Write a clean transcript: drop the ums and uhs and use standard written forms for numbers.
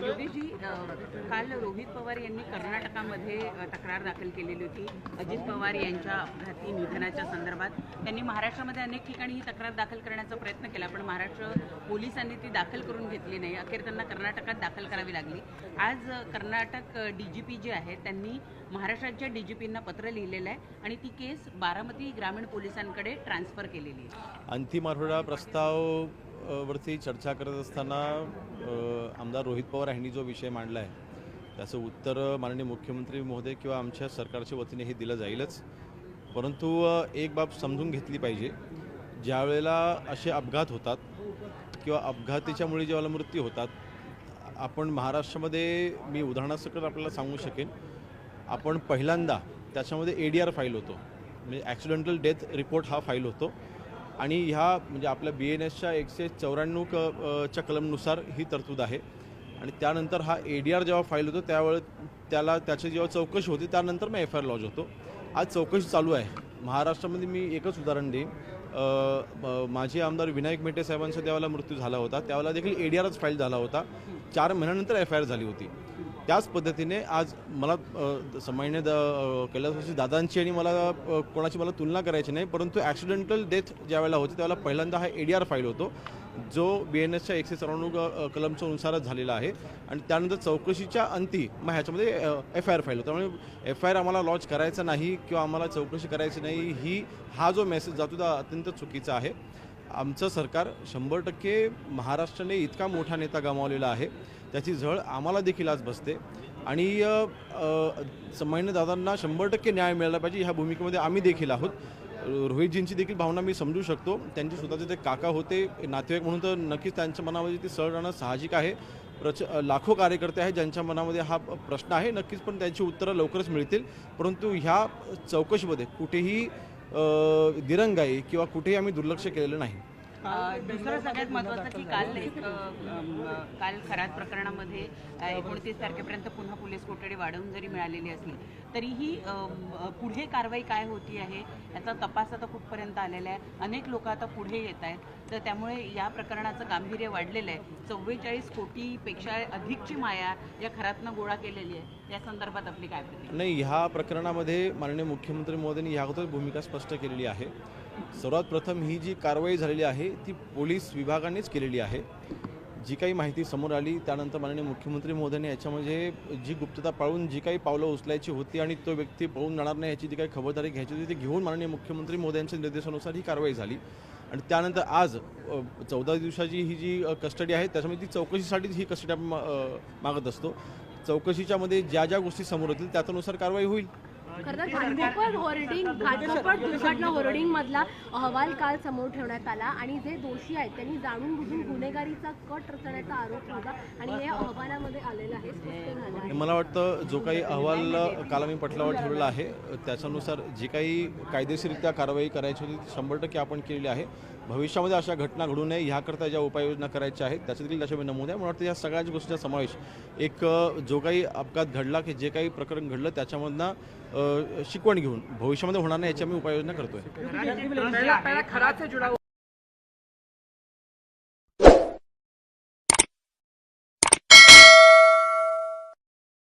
योगेशजी, काल रोहित पवार यांनी कर्नाटकामध्ये तक्रार दाखल केलेली होती अजित पवार यांच्या अपघाती निधनाच्या संदर्भात. त्यांनी महाराष्ट्रामध्ये अनेक ठिकाणी ही तक्रार दाखल करण्याचा प्रयत्न केला, पण महाराष्ट्र पोलिसांनी ती दाखल करून घेतली नाही. अखेर त्यांना कर्नाटकात दाखल करावी लागली. आज कर्नाटक DGP जे आहेत त्यांनी महाराष्ट्राच्या DGPंना पत्र लिहिलेलं आहे आणि ती केस बारामती ग्रामीण पोलिसांकडे ट्रान्सफर केलेली आहे. अंतिम आठवडा प्रस्ताव वरती चर्चा करत असताना आमदार रोहित पवार यांनी जो विषय मांडला आहे त्याचं उत्तर माननीय मुख्यमंत्री महोदय किंवा आमच्या सरकारच्या वतीने हे दिलं जाईलच. परंतु एक बाब समजून घेतली पाहिजे, ज्या वेळेला असे अपघात होतात किंवा अपघाताच्यामुळे जेव्हा मृत्यू होतात, आपण महाराष्ट्रामध्ये मी उदाहरणासकट आपल्याला सांगू शकेन, आपण पहिल्यांदा त्याच्यामध्ये ADR फाईल होतो, म्हणजे ॲक्सिडेंटल डेथ रिपोर्ट हा फाईल होतो आणि ह्या म्हणजे आपल्या BNSच्या 194 च्या कलमनुसार ही तरतूद आहे. आणि त्यानंतर हा ADR जेव्हा फाईल होतो त्यावेळेस त्याची जेव्हा चौकशी होती त्यानंतर मग FIR लॉज होतो. आज चौकशी चालू आहे महाराष्ट्रामध्ये. मी एकच उदाहरण देईन, माजी आमदार विनायक मेटे साहेबांचा त्यावेळेला मृत्यू झाला होता, त्यावेळेला देखील ADRच फाईल झाला होता. 4 महिन्यानंतर FIR झाली होती. त्याच पद्धतीने आज मला सामान्य कैलासवासी दादांची आणि मला कोणाची तुलना करायची नाही, परंतु ॲक्सिडेंटल डेथ ज्या वेळेला होती त्यावेळेला पहिल्यांदा हा ADR फाईल होतो जो BNSच्या 194 कलमच्या नुसारच झालेला आहे. आणि त्यानंतर चौकशीच्या अंती मग ह्याच्यामध्ये FIR फाईल होतो. त्यामुळे FIR आम्हाला लॉन्च करायचा नाही किंवा आम्हाला चौकशी करायची नाही हा जो मेसेज जातो तो अत्यंत चुकीचा आहे. आमचं सरकार 100% महाराष्ट्राने इतका मोठा नेता गमावलेला आहे, त्याची झळ आम्हाला देखील आज बसते आणि सामान्य दादांना 100% न्याय मिळाला पाहिजे ह्या भूमिकेमध्ये आम्ही देखील आहोत. रोहितजींची देखील भावना मी समजू शकतो, त्यांचे स्वतःचे ते काका होते, नातेवाईक म्हणून तर नक्कीच त्यांच्या मनामध्ये ते सळ राहणं साहजिक आहे. लाखो कार्यकर्ते आहेत ज्यांच्या मनामध्ये हा प्रश्न आहे नक्कीच, पण त्यांची उत्तरं लवकरच मिळतील. परंतु ह्या चौकशीमध्ये कुठेही दिरंगाई किंवा कुठेही आम्ही दुर्लक्ष केलेलं नाही. दुसरं सगळ्यात महत्त्वाचं की काल खरात प्रकरणामध्ये 29 तारखेपर्यंत पुन्हा पोलीस कोठडी वाढवून जरी मिळालेली असली तरीही पुढे कारवाई काय होती आहे याचा तपास आता कुठपर्यंत आलेला आहे. अनेक लोक आता पुढे येत आहेत, तर त्यामुळे या प्रकरणाचं गांभीर्य वाढलेलं आहे. 44 कोटीपेक्षा अधिकची माया या खरातनं गोळा केलेली आहे. या संदर्भात आपली काय प्रतिक्रिया? नाही, ह्या प्रकरणामध्ये माननीय मुख्यमंत्री महोदयांनी ह्याबद्दल भूमिका स्पष्ट केलेली आहे. सर्वात प्रथम ही जी कारवाई झालेली आहे ती पोलीस विभागानेच केलेली आहे. जी काही माहिती समोर आली त्यानंतर माननीय मुख्यमंत्री महोदयांनी याच्यामध्ये जी गुप्तता पाळून जी काही पावलं उचलायची होती आणि तो व्यक्ती पळून जाणार नाही याची जी काही खबरदारी घ्यायची होती ती घेऊन माननीय मुख्यमंत्री महोदयांच्या निर्देशानुसार ही कारवाई झाली. आणि त्यानंतर आज 14 दिवसाची ही जी कस्टडी आहे त्याच्यामध्ये ती चौकशीसाठीच ही कस्टडी मागत असतो. चौकशीच्या मध्ये ज्या ज्या गोष्टी समोर येतील त्यानुसार कारवाई होईल. घाटकोपर दुर्घटना होर्डिंग मधला अहवाल काल समोर ठेवण्यात आला आणि जे दोषी आहेत त्यांनी जाणून बुजून गुन्हेगारीचा कट रचण्याचा आरोप होता आणि हे अहवालामध्ये आलेलं आहे. मला वाटतं जो काही अहवाल काल आम्ही पटलावर ठेवलेला आहे त्याच्यानुसार जी काही कायदेशीररित्या कारवाई करायची होती 100% आपण केलेली आहे. भविष्यामध्ये अशा घटना घडू नये ह्याकरता ज्या उपाययोजना करायच्या आहेत त्याच्यातील त्याच्यामध्ये नमूद आहे. मला वाटतं या सगळ्या गोष्टींचा समावेश एक जो काही अपघात घडला की जे काही प्रकरण घडलं त्याच्यामधनं शिकवण घेऊन भविष्यामध्ये होणार नाही याची आम्ही उपाययोजना करतोय. खरा से जुड़ा